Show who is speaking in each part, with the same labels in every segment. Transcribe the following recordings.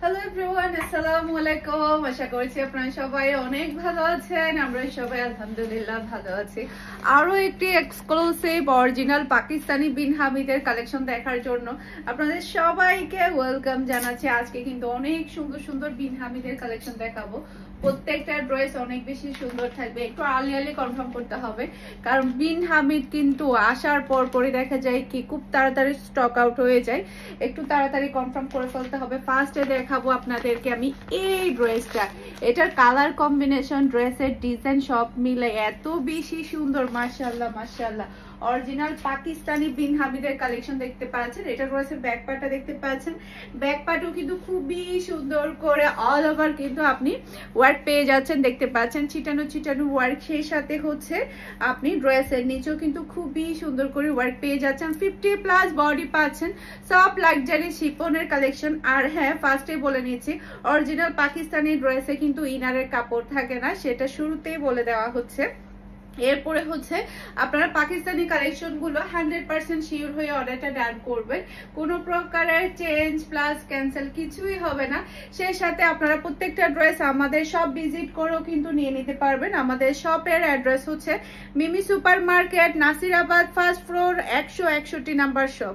Speaker 1: Hello everyone, আসসালামু আলাইকুম। আশা করছি আপনারা সবাই অনেক ভালো আছেন। আমরা সবাই আলহামদুলিল্লাহ ভালো আছি। আরো একটি এক্সক্লুসিভ অরিজিনাল পাকিস্তানি বিন হামিদের কালেকশন দেখার জন্য আপনাদের সবাইকে ওয়েলকাম জানাচ্ছি। আজকে কিন্তু অনেক সুন্দর সুন্দর বিন হামিদের কালেকশন দেখাবো। প্রত্যেকটা ড্রেস অনেক বেশি সুন্দর থাকবে। একটু আর্লি কনফার্ম করতে হবে, কারণ বিন হামিদ কিন্তু আসার পরই দেখা যায় কি খুব তাড়াতাড়ি স্টক আউট হয়ে যায়। একটু তাড়াতাড়ি কনফার্ম করে ফেলতে হবে। ফার্স্টে দেখাবো আপনাদেরকে আমি এই ড্রেসটা। এটার কালার কম্বিনেশন, ড্রেসের ডিজাইন সব মিলে এত বেশি সুন্দর, মাশাআল্লাহ মাশাআল্লাহ। অরিজিনাল পাকিস্তানি বিন হামিদের কালেকশন দেখতে পাচ্ছেন। এটা ড্রেসের ব্যাক পার্টটা দেখতে পাচ্ছেন। ব্যাক পার্টও কিন্তু খুবই সুন্দর করে অল ওভার কিন্তু আপনি ওয়ার্ক পেয়ে যাচ্ছেন, দেখতে পাচ্ছেন ছিটানো ছিটানো ওয়ার্ক। সেই সাথে হচ্ছে আপনি ড্রেসের নিচেও কিন্তু খুবই সুন্দর করে ওয়ার্ক পেয়ে যাচ্ছেন। 50+ বডি পাচ্ছেন। সব লাক্সারি শিফনের কালেকশন। আর হ্যাঁ, ফার্স্টে বলে নিচ্ছি, অরিজিনাল পাকিস্তানি ড্রেসে কিন্তু ইনারের কাপড় থাকে না, সেটা শুরুতেই বলে দেওয়া হচ্ছে। এরপরে হচ্ছে আপনারা পাকিস্তানি কালেকশন গুলো 100% শিওর হয়ে অর্ডারটা ডান করবেন। কোনো প্রকারের চেঞ্জ প্লাস ক্যান্সেল কিছুই হবে না। সেই সাথে আপনারা প্রত্যেকটা ড্রেস আমাদের শপ ভিজিট করেও কিন্তু নিয়ে নিতে পারবেন। আমাদের শপের অ্যাড্রেস হচ্ছে Mimi super market, Nasirabad, first floor, 161 number shop,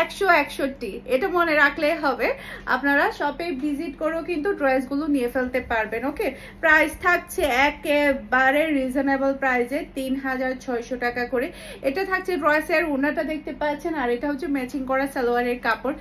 Speaker 1: 161। এটা মনে রাখলেই হবে। আপনারা শপে ভিজিট করেও কিন্তু ড্রেসগুলো নিয়ে ফেলতে পারবেন। ওকে, প্রাইস থাকছে একেবারে রিজনেবল প্রাইসে, 3600 টাকা করে। এটা থাকছে ড্রেসের ওড়নাটা দেখতে পাচ্ছেন, আর এটা হচ্ছে ম্যাচিং করা সালোয়ারের কাপড়।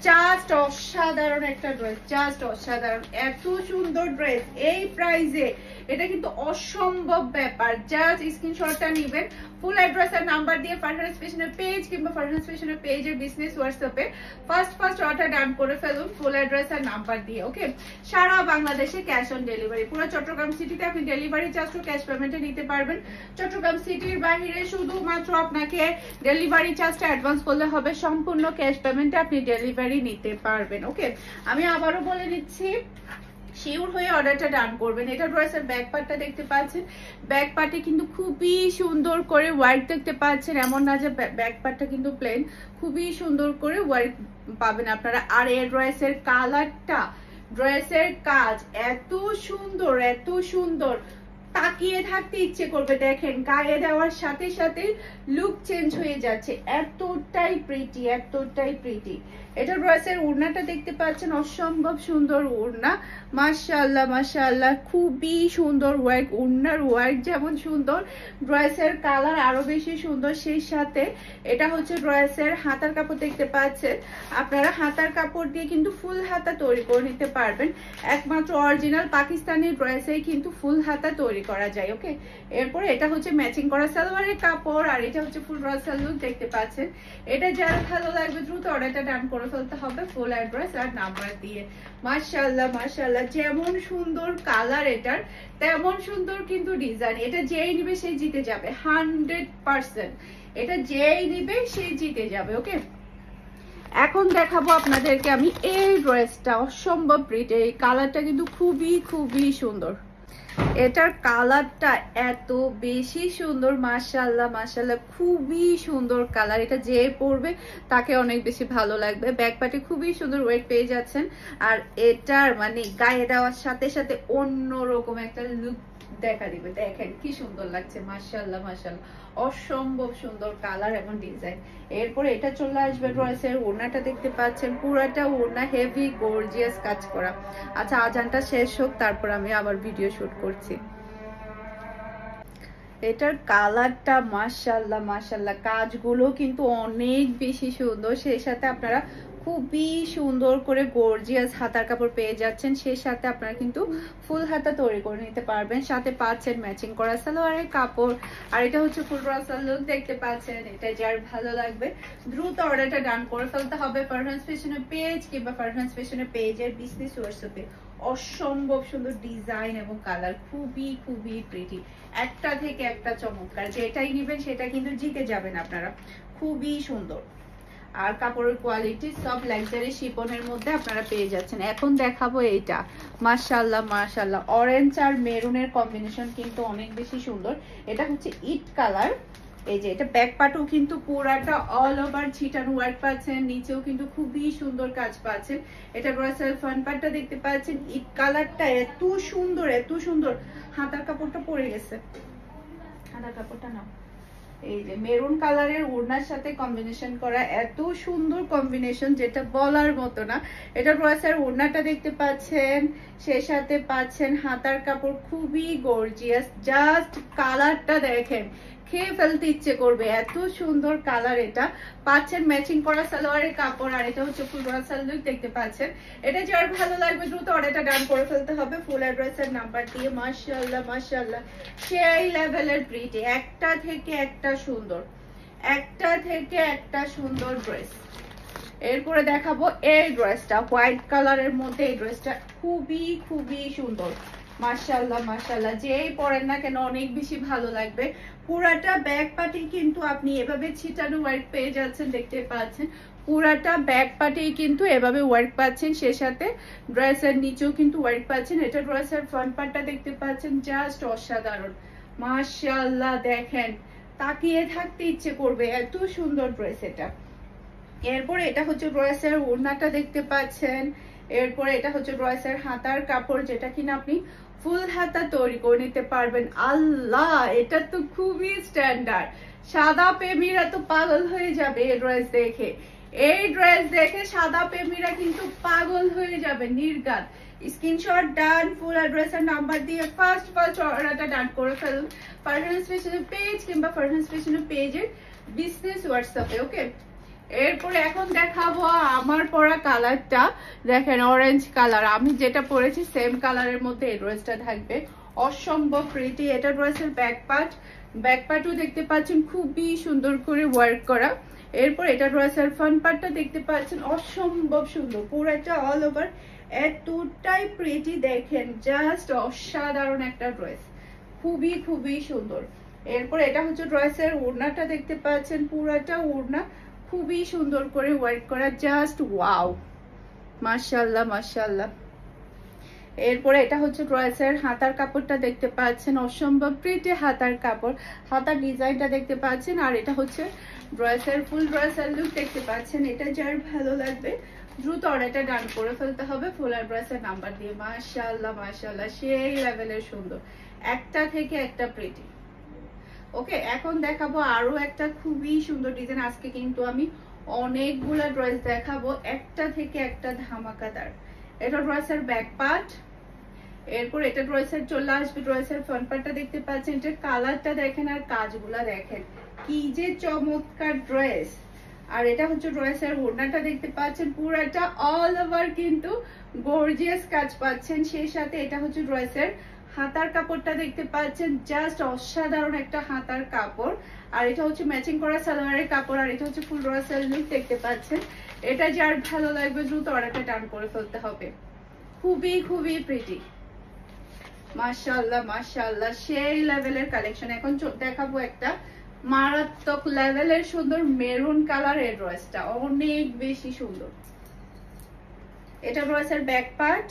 Speaker 1: জাস্ট অসাধারণ একটা ড্রেস, জাস্ট অসাধারণ। এত সুন্দর ড্রেস এই প্রাইসে, এটা কিন্তু অসম্ভব ব্যাপার। জাস্ট স্ক্রিনশটটা নেবেন, ফুল অ্যাড্রেস আর নাম্বার দিয়ে ফারহানাস ফ্যাশনের পেজ কিংবা ফারহানাস ফ্যাশনের পেজের বিজনেস হোয়াটসঅ্যাপে ফার্স্ট অর্ডার ডান করে ফেলুন, ফুল অ্যাড্রেস আর নাম্বার দিয়ে। ওকে, সারা বাংলাদেশে ক্যাশ অন ডেলিভারি। পুরো চট্টগ্রাম সিটিতে আপনি ডেলিভারি চার্জ ও ক্যাশ পেমেন্টে নিতে পারবেন। চট্টগ্রাম সিটির বাইরে শুধুমাত্র আপনাকে ডেলিভারি চার্জটা অ্যাডভান্স করলে হবে, সম্পূর্ণ ক্যাশ পেমেন্টে আপনি ডেলিভারি নিতে পারবেন। ওকে, আমি আবারও বলে নিচ্ছি, শিওর হয়ে অর্ডারটা ডান করবেন। এটা ড্রেসের ব্যাক পার্টটা দেখতে পাচ্ছেন। ব্যাক পার্টে কিন্তু খুবই সুন্দর করে ওয়ার্ক দেখতে পাচ্ছেন। এমন না যে ব্যাক পার্টটা কিন্তু প্লেন, খুবই সুন্দর করে ওয়ার্ক পাবেন আপনারা। আর এই ড্রেসের কালারটা, ড্রেসের কাজ এত সুন্দর, এত সুন্দর, তাকিয়ে থাকতে ইচ্ছে করবে। দেখেন, গায়ে দেওয়ার সাথে সাথে লুক চেঞ্জ হয়ে যাচ্ছে। এতটাই প্রিটি, এতটাই প্রিটি। এটা ড্রেসের ওড়নাটা দেখতে পাচ্ছেন, অসম্ভব সুন্দর ওড়না, মাশাআল্লাহ মাশাআল্লাহ, খুবই সুন্দর ওয়ার্ক। ওড়নার ওয়ার্ক যেমন সুন্দর, ড্রেসের কালার আরো বেশি সুন্দর। সেই সাথে এটা হচ্ছে ড্রেসের হাতার কাপড় দেখতে পাচ্ছেন। আপনারা হাতার কাপড় দিয়ে কিন্তু ফুল হাতা তৈরি করে নিতে পারবেন। একমাত্র অরিজিনাল পাকিস্তানি ড্রেসেই কিন্তু ফুল হাতা তৈরি করা যায়। ওকে, এরপরে এটা হচ্ছে ম্যাচিং করা সালোয়ারের কাপড়, আর এটা হচ্ছে ফুল রসাল লুক দেখতে পাচ্ছেন। এটা যারা ভালো লাগবে দ্রুত অর্ডারটা ডান করে ফেলতে হবে, ফুল অ্যাড্রেস আর নাম্বার দিয়ে। মাশাআল্লাহ মাশাআল্লাহ, যেমন সুন্দর কালার এটার, তেমন সুন্দর কিন্তু ডিজাইন। এটা যেই নিবে সেই জিতে যাবে 100%। এটা যেই নিবে সেই জিতে যাবে। ওকে, এখন দেখাবো আপনাদেরকে আমি এই ড্রেসটা, অসম্ভব প্রিটি। এই কালারটা কিন্তু খুবই খুবই সুন্দর। এটার কালারটা এত বেশি সুন্দর, মাশাআল্লাহ মাশাআল্লাহ, খুবই সুন্দর কালার। এটা যে পরবে তাকে অনেক বেশি ভালো লাগবে। ব্যাক পার্টে খুবই সুন্দর ওয়েট পেয়ে যাচ্ছেন। আর এটার মানে গায়ে দেওয়ার সাথে সাথে অন্যরকম একটা লুক দেখা দিবে। দেখেন কি সুন্দর লাগছে, মাশাআল্লাহ মাশাআল্লাহ, অসম্ভব সুন্দর কালার এবং ডিজাইন। এরপরে এটা চলে আসবে ড্রেসের ওড়নাটা দেখতে পাচ্ছেন, পুরাটা ওড়না হেভি গর্জিয়াস কাজ করা। আচ্ছা, আজানটা শেষ হোক, তারপর আমি আবার ভিডিও শুট করছি। এটার কালারটা মাশাআল্লাহ মাশাআল্লাহ, কাজগুলো কিন্তু অনেক বেশি সুন্দর। সেই সাথে আপনারা খুবই সুন্দর করে গর্জিয়াস হাতার কাপড় পেয়ে যাচ্ছেন। সেই সাথে আপনারা কিন্তু ফুল হাতা তৈরি করে নিতে পারবেন। সাথে পাচ্ছেন ম্যাচিং করা সালোয়ারের কাপড়, আর এটা হচ্ছে ফুল রসাল লুক দেখতে পাচ্ছেন। এটা যার ভালো লাগবে দ্রুত অর্ডারটা ডান করে ফেলতে হবে ফারহানাস ফ্যাশনের পেজ কিংবা ফারহানাস ফ্যাশনের পেজের বিজনেস হোয়াটসঅ্যাপে। অসম্ভব সুন্দর ডিজাইন এবং কালার, খুবই খুবই প্রিটি, একটা থেকে একটা চমৎকার। যেটাই নেবেন সেটা কিন্তু জিতে যাবেন আপনারা। খুবই সুন্দর। আর কাপড়ের কোয়ালিটি সব লাক্সারি শিফনের মধ্যে আপনারা পেয়ে যাচ্ছেন। এখন দেখাবো এইটা, মাশাআল্লাহ মাশাআল্লাহ, অরেঞ্জ আর মেরুনের কম্বিনেশন কিন্তু অনেক বেশি সুন্দর। এটা হচ্ছে ইট কালার, এই যে এটা ব্যাক পার্টও কিন্তু পুরাটা অল ওভার ছিটানো ওয়ার্ক পাচ্ছেন, নিচেও কিন্তু খুবই সুন্দর কাজ পাচ্ছেন। এটা ড্রেসের ফ্রন্ট পার্টটা দেখতে পাচ্ছেন, এই কালারটা এত সুন্দর এত সুন্দর। হাতার কাপড়টা পরে গেছে, হাতার কাপড়টা নাও। এই যে মেরুন কালারের ওড়নার সাথে কম্বিনেশন করা, এত সুন্দর কম্বিনেশন যেটা বলার মতো না। এটা ড্রেসের ওড়নাটা দেখতে পাচ্ছেন, সেই সাথে পাচ্ছেন হাতার কাপড়, খুবই গর্জিয়াস। জাস্ট কালারটা দেখেন, খেয়ে ফেলতে ইচ্ছে করবে, এত সুন্দর কালার। এটা পাচ্ছেন ম্যাচিং করা সালোয়ারের কাপড়, আর এটা হচ্ছে ফুল ব্রাসাল লুক দেখতে পাচ্ছেন। এটা যার ভালো লাগবে দ্রুত অর্ডারটা ডান করে ফেলতে হবে ফুল অ্যাড্রেসের নাম্বার দিয়ে। মাশাআল্লাহ মাশাআল্লাহ, সেই লেভেলের প্রিটি, একটা থেকে একটা সুন্দর, একটা থেকে একটা সুন্দর ড্রেস। এরপরে দেখাবো এই ড্রেসটা, হোয়াইট কালারের মধ্যে। এই ড্রেসটা খুবই খুবই সুন্দর, মাশাআল্লাহ মাশাআল্লাহ, যেই পরেন না কেন অনেক বেশি ভালো লাগবে। পুরাটা ব্যাক পার্টি কিন্তু আপনি এভাবে ছিটানো ওয়ার্ক পেয়ে যাচ্ছেন, দেখতে পাচ্ছেন পুরাটা ব্যাক পার্টি কিন্তু এভাবে ওয়ার্ক পাচ্ছেন, সে সাথে ড্রেসের নিচেও কিন্তু ওয়ার্ক পাচ্ছেন। এটা ড্রেসের ফ্রন্ট পার্টটা দেখতে পাচ্ছেন, জাস্ট অসাধারণ মাশাআল্লাহ। দেখেন তাকিয়ে থাকতে ইচ্ছে করবে, এত সুন্দর ড্রেস এটা। এরপরে এটা হচ্ছে ড্রেসের ওড়নাটা দেখতে পাচ্ছেন। এরপরে এটা হচ্ছে ড্রেসের হাতার কাপড়, যেটা কিনা আপনি ফুল হাতা তৈরি করে নিতে পারবেন। আল্লাহ, এটা তো খুবই স্ট্যান্ডার্ড, সাদা প্রেমীরা তো পাগল হয়ে যাবে এই ড্রেস দেখে। এই ড্রেস দেখে সাদা প্রেমীরা কিন্তু পাগল হয়ে যাবে নির্ঘাত। স্ক্রিনশট ডান, ফুল অ্যাড্রেসের নাম্বার দিয়ে ফার্স্ট অর্ডারটা ডান করে ফেলুন ফারহান স্পেশাল পেজ কিংবা ফারহান স্পেশাল পেজের বিজনেস হোয়াটসঅ্যাপে। ওকে, এরপরে এখন দেখাবো আমার পরা কালারটা। দেখেন অরেঞ্জ কালার, আমি যেটা পরেছি সেম কালারের মধ্যে এই ড্রেসটা থাকবে, অসম্ভব প্রিটি। এটা ড্রেসের ব্যাক পার্টও দেখতে পাচ্ছেন খুবই সুন্দর করে ওয়ার্ক করা। এরপর এটা ড্রেসের ফ্রন্ট পার্টটা দেখতে পাচ্ছেন, অসম্ভব সুন্দর, পুরোটা অল ওভার এতটাই প্রিটি। দেখেন জাস্ট অসাধারণ একটা ড্রেস, খুবই খুবই সুন্দর। এরপর এটা হচ্ছে ড্রেসের ওড়নাটা দেখতে পাচ্ছেন, পুরাটা ওড়না খুবই সুন্দর করে ওয়ার্ক করা, জাস্ট ওয়াও মাশাআল্লাহ মাশাআল্লাহ। এরপরে এটা হচ্ছে ড্রেসের হাতার কাপড়টা দেখতে পাচ্ছেন, অসম্ভব প্রিটি হাতার কাপড়, হাতার ডিজাইনটা দেখতে পাচ্ছেন। আর এটা হচ্ছে ড্রেসের ফুল ড্রেসের লুক দেখতে পাচ্ছেন। এটা যার ভালো লাগবে দ্রুত অর্ডারটা ডান করে ফেলতে হবে ফুল ড্রেসের নাম্বার দিয়ে। মাশাআল্লাহ মাশাআল্লাহ, সেই লেভেলের সুন্দর, একটা থেকে একটা প্রিটি। ওকে, এখন দেখাবো আরো একটা খুবই সুন্দর ডিজাইন। আজকে কিন্তু আমি অনেকগুলা ড্রেস দেখাবো, একটা থেকে একটা ধামাকাদার। এটা ড্রেসের ব্যাক পার্ট, এরপর এটা ড্রেসের চলে আসবে ড্রেসের ফ্রন্ট পার্টটা দেখতে পাচ্ছেন। এটার কালারটা দেখেন আর কাজগুলা দেখেন, কি যে চমৎকার ড্রেস। আর এটা হচ্ছে ড্রেসের ওড়নাটা দেখতে পাচ্ছেন, পুরাটা অল ওভার কিন্তু গর্জিয়াস কাজ পাচ্ছেন। সেই সাথে এটা হচ্ছে ড্রেসের হাতার কাপড়টা দেখতে পাচ্ছেন, জাস্ট অসাধারণ একটা হাতার কাপড়। আর এটা হচ্ছে ম্যাচিং করা সালোয়ারের কাপড়, আর এটা হচ্ছে ফুল ড্রেসের লুক দেখতে পাচ্ছেন। এটা যার ভালো লাগবে দ্রুত অর্ডারটা ডান করে ফেলতে হবে, খুবই খুবই প্রিটি মাশাআল্লাহ মাশাআল্লাহ, সেই লেভেলের কালেকশন। এখন দেখাবো একটা মারাত্মক লেভেলের সুন্দর মেরুন কালারের ড্রেসটা, অনেক বেশি সুন্দর। এটা ড্রেসের ব্যাক পার্ট,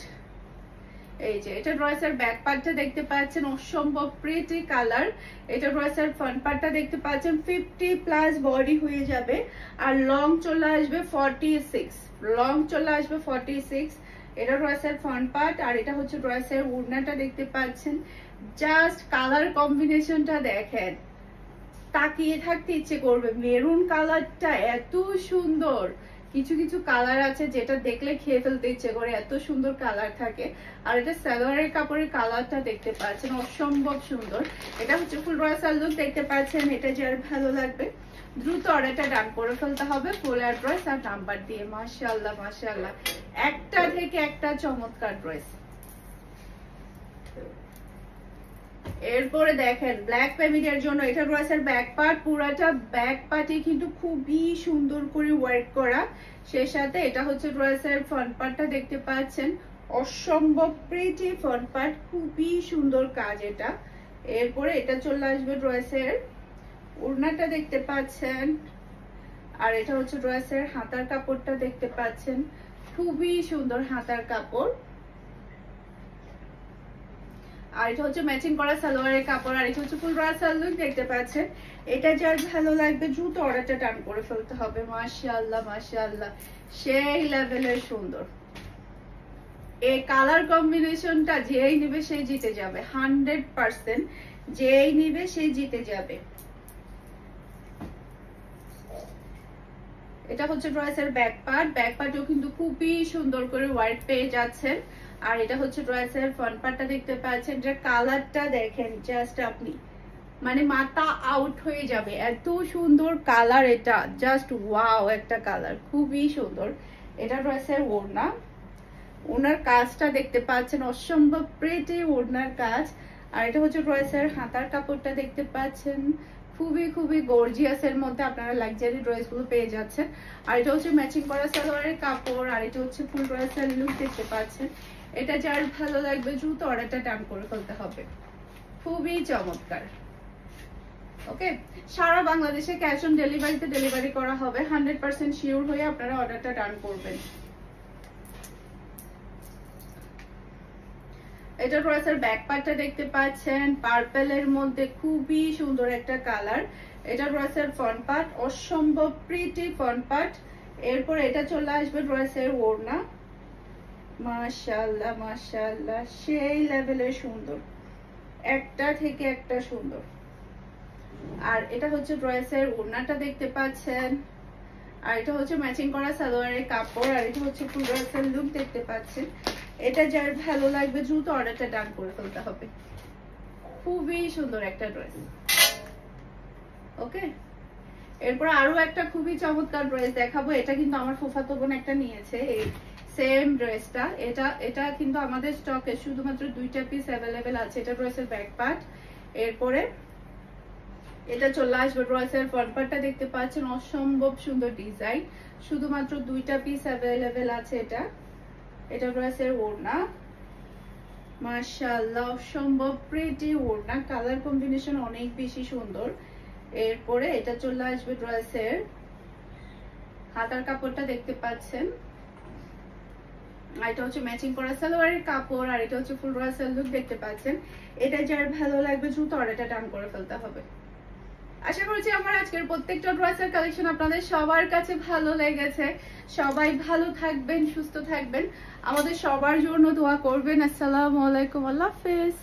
Speaker 1: এই যে এটা ড্রেসের ব্যাক পার্টটা দেখতে পাচ্ছেন, অসম্ভব প্রিটি কালার। এটা ড্রেসের ফ্রন্ট পার্টটা দেখতে পাচ্ছেন, 50+ বডি হয়ে যাবে, আর লং চলে আসবে 46, লং চলে আসবে 46। এটা ড্রেসের ফ্রন্ট পার্ট, আর এটা হচ্ছে ড্রেসের ওড়নাটা দেখতে পাচ্ছেন। জাস্ট কালার কম্বিনেশনটা দেখেন, তাকিয়ে থাকতে ইচ্ছে করবে। মেরুন কালারটা এত সুন্দর, কিছু কিছু কালার আছে যেটা দেখলে খেয়ে ফেলতে ইচ্ছে করে, এত সুন্দর কালার থাকে। আর এটা সালোয়ারের কাপড়ের কালারটা দেখতে পাচ্ছেন, অসম্ভব সুন্দর। এটা হচ্ছে ফুল ড্রেসের লুক দেখতে পাচ্ছেন। এটা যার ভালো লাগবে দ্রুত অর্ডারটা ডান করে ফেলতে হবে ফুল অ্যাড্রেস আর নাম্বার দিয়ে। মাশাআল্লাহ মাশাআল্লাহ, একটা থেকে একটা চমৎকার ড্রেস। এরপরে দেখেন ব্ল্যাক ফ্যামিলির জন্য এটা ড্রেসের ব্যাক পার্ট, পুরাটা ব্যাক পার্টে কিন্তু খুবই সুন্দর করে ওয়ার্ক করা। সেই সাথে এটা হচ্ছে ড্রেসের ফ্রন্ট পার্টটা দেখতে পাচ্ছেন, অসম্ভব প্রিটি ফ্রন্ট পার্ট, খুবই সুন্দর কাজ এটা। এরপরে এটা চলে আসবে ড্রেসের ওড়নাটা দেখতে পাচ্ছেন, আর এটা হচ্ছে ড্রেসের হাতার কাপড়টা দেখতে পাচ্ছেন, খুবই সুন্দর হাতার কাপড়। আর এটা হচ্ছে ম্যাচিং করা সালোয়ারের কাপড়, আর এটা হচ্ছে ফুল রাসাল লুক দেখতে পাচ্ছেন। এটা যার ভালো লাগবে দ্রুত অর্ডারটা ডান করে ফেলতে হবে। মাশাআল্লাহ মাশাআল্লাহ, সেই লেভেলের সুন্দর। এই কালার কম্বিনেশনটা যেই নেবে সেই জিতে যাবে, 100%। যেই নিবে সেই জিতে যাবে। এটা হচ্ছে ড্রেসের ব্যাক পার্ট, ব্যাক পার্টেও কিন্তু খুবই সুন্দর করে হোয়াইট পেয়ে যাচ্ছেন। আর এটা হচ্ছে ড্রেসের ফ্রন্ট পার্টটা দেখতে পাচ্ছেন, যে কালারটা দেখেন জাস্ট আপনি মানে মাথা আউট হয়ে যাবে, এত সুন্দর কালার। এটা জাস্ট ওয়াও একটা কালার, খুবই সুন্দর। এটা ড্রেসের ওড়না, ওনার কাজটা দেখতে পাচ্ছেন, অসম্ভব প্রিটি ওড়নার কাজ। আর এটা হচ্ছে ড্রেসের হাতার কাপড়টা দেখতে পাচ্ছেন, খুবই খুবই গর্জিয়াস এর মধ্যে আপনারা লাক্সারি ড্রেস গুলো পেয়ে যাচ্ছেন। আর এটা হচ্ছে ম্যাচিং করা সালোয়ারের কাপড়, আর এটা হচ্ছে ফুল ড্রেসের লুক দেখতে পাচ্ছেন। এটা যার ভালো লাগবে দ্রুত অর্ডারটা ডান করে ফেলতে হবে, খুবই চমৎকার। ওকে, সারা বাংলাদেশে ক্যাশ অন ডেলিভারিতে ডেলিভারি করা হবে, 100% শিওর হয়ে আপনারা অর্ডারটা ডান করবেন। এটা ড্রেসের ব্যাক পার্টটা দেখতে পাচ্ছেন, পার্পেলের মধ্যে খুবই সুন্দর একটা কালার। এটা ড্রেসের ফ্রন্ট পার্ট, অসম্ভব প্রিটি ফ্রন্ট পার্ট। এরপর এটা চলে আসবে ড্রেসের ওড়না। মাশাআল্লাহ মাশাআল্লাহ, সেই লেভেলের সুন্দর, একটা থেকে একটা সুন্দর। আর এটা হচ্ছে ড্রেসের ওড়নাটা দেখতে পাচ্ছেন, আর এটা হচ্ছে ম্যাচিং করা সালোয়ারের কাপড়, আর এটা হচ্ছে ফুল ড্রেসের লুক দেখতে পাচ্ছেন। এটা যার ভালো লাগবে দ্রুত অর্ডারটা ডান করে ফেলতে হবে, খুবই সুন্দর একটা ড্রেস। ওকে, এরপর আরো একটা খুবই চমৎকার ড্রেস দেখাবো। এটা কিন্তু আমার ফুফাতো বোন একটা নিয়েছে, এই সেম ড্রেসটা। এটা কিন্তু আমাদের স্টকে শুধুমাত্র 2টা পিস অ্যাভেলেবেল আছে। এটা ড্রেসের ব্যাক পার্ট। এরপরে এটা চলে আসবে ড্রেসের ফ্রন্ট পার্টটা দেখতে পাচ্ছেন, অসম্ভব সুন্দর ডিজাইন, শুধুমাত্র 2টা পিস অ্যাভেলেবেল আছে। এটা ড্রেসের ওড়না, মাশাআল্লাহ অসম্ভব প্রিটি ওড়না, কালার কম্বিনেশন অনেক বেশি সুন্দর। এরপরে এটা চলে আসবে ড্রেসের হাতার কাপড়টা দেখতে পাচ্ছেন, আর এটা হচ্ছে ম্যাচিং করা সালোয়ারের কাপড়, আর এটা হচ্ছে ফুল ড্রেসের লুক দেখতে পাচ্ছেন। এটা যার ভালো লাগবে দ্রুত অর্ডারটা ডান করে ফেলতে হবে। আশা করছি আমার আজকের প্রত্যেকটা ড্রেসের কালেকশন আপনাদের সবার কাছে ভালো লেগেছে। সবাই ভালো থাকবেন, সুস্থ থাকবেন, আমাদের সবার জন্য দোয়া করবেন। আসসালামু আলাইকুম, আল্লাহ হাফেজ।